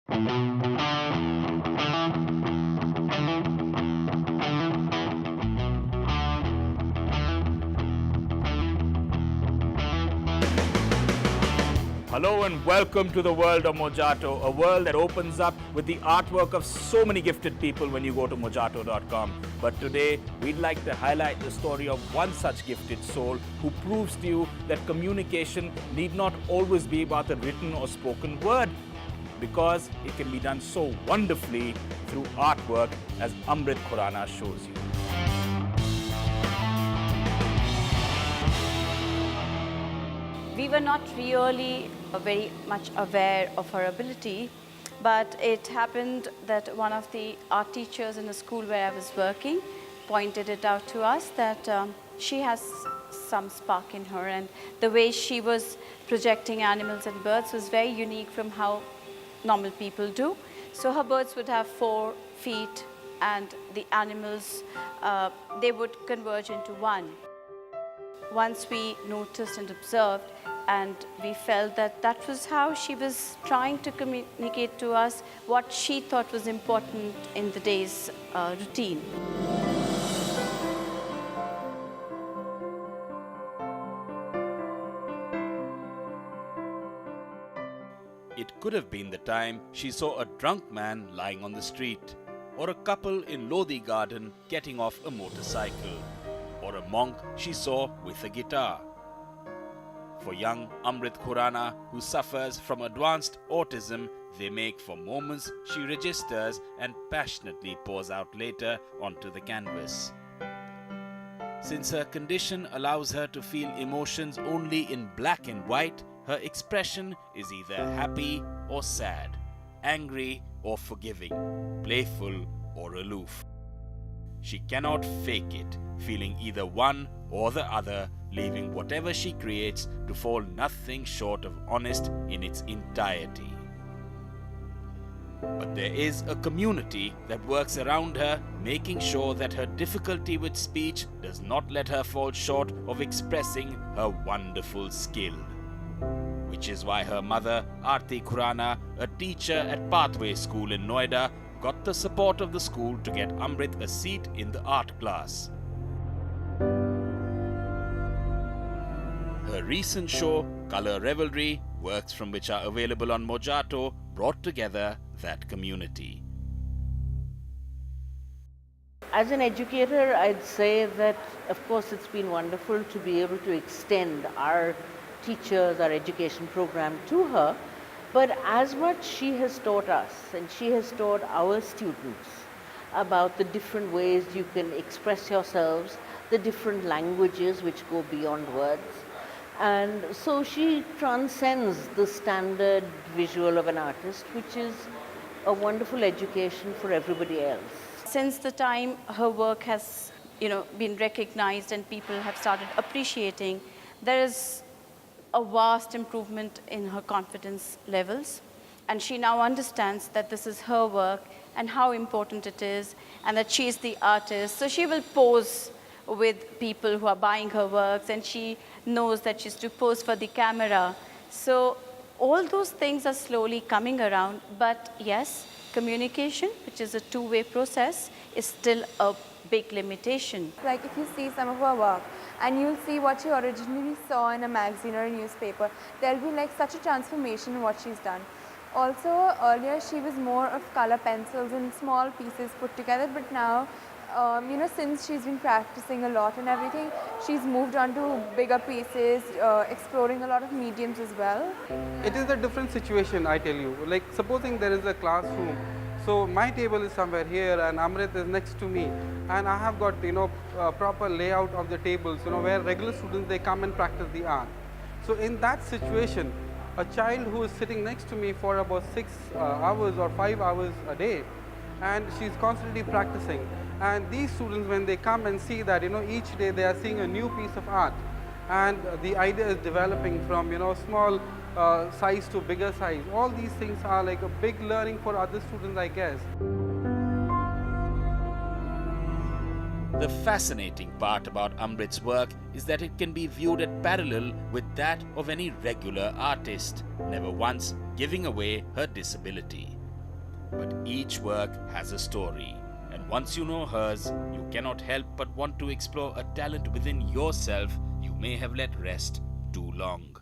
Hello and welcome to the world of Mojato, a world that opens up with the artwork of so many gifted people when you go to mojato.com. But today, we'd like to highlight the story of one such gifted soul who proves to you that communication need not always be about the written or spoken word, because it can be done so wonderfully through artwork, as Amrit Khurana shows you. We were not really very much aware of her ability, but it happened that one of the art teachers in the school where I was working pointed it out to us that she has some spark in her, and the way she was projecting animals and birds was very unique from how normal people do. So her birds would have 4 feet and the animals, they would converge into one. Once we noticed and observed, and we felt that that was how she was trying to communicate to us what she thought was important in the day's routine. It could have been the time she saw a drunk man lying on the street, or a couple in Lodi Garden getting off a motorcycle, or a monk she saw with a guitar. For young Amrit Khurana, who suffers from advanced autism, they make for moments she registers and passionately pours out later onto the canvas. Since her condition allows her to feel emotions only in black and white, her expression is either happy or sad, angry or forgiving, playful or aloof. She cannot fake it, feeling either one or the other, leaving whatever she creates to fall nothing short of honest in its entirety. But there is a community that works around her, making sure that her difficulty with speech does not let her fall short of expressing her wonderful skill. Which is why her mother, Amrit Khurana, a teacher at Pathway School in Noida, got the support of the school to get Amrit a seat in the art class. Her recent show, Color Revelry, works from which are available on Mojato, brought together that community. As an educator, I'd say that, of course, it's been wonderful to be able to extend our teachers, our education program to her, but as much she has taught us and she has taught our students about the different ways you can express yourselves, the different languages which go beyond words. And so she transcends the standard visual of an artist, which is a wonderful education for everybody else. Since the time her work has been recognized and people have started appreciating, there is a vast improvement in her confidence levels, and she now understands that this is her work and how important it is, and that she is the artist. So she will pose with people who are buying her works, and she knows that she's to pose for the camera. So all those things are slowly coming around, but yes, communication, which is a two-way process, is still a big limitation. Like if you see some of her work and you'll see what you originally saw in a magazine or a newspaper, there'll be like such a transformation in what she's done. Also, earlier she was more of color pencils and small pieces put together, but now since she's been practicing a lot and everything, she's moved on to bigger pieces, exploring a lot of mediums as well. It is a different situation, I tell you. Like supposing there is a classroom, so my table is somewhere here and Amrit is next to me, and I have got proper layout of the tables, where regular students, they come and practice the art. So in that situation, a child who is sitting next to me for about 6 hours or 5 hours a day, and she's constantly practicing. And these students, when they come and see that, each day they are seeing a new piece of art, and the idea is developing from, small size to bigger size. All these things are like a big learning for other students, I guess. The fascinating part about Amrit's work is that it can be viewed at parallel with that of any regular artist, never once giving away her disability. But each work has a story, and once you know hers, you cannot help but want to explore a talent within yourself you may have let rest too long.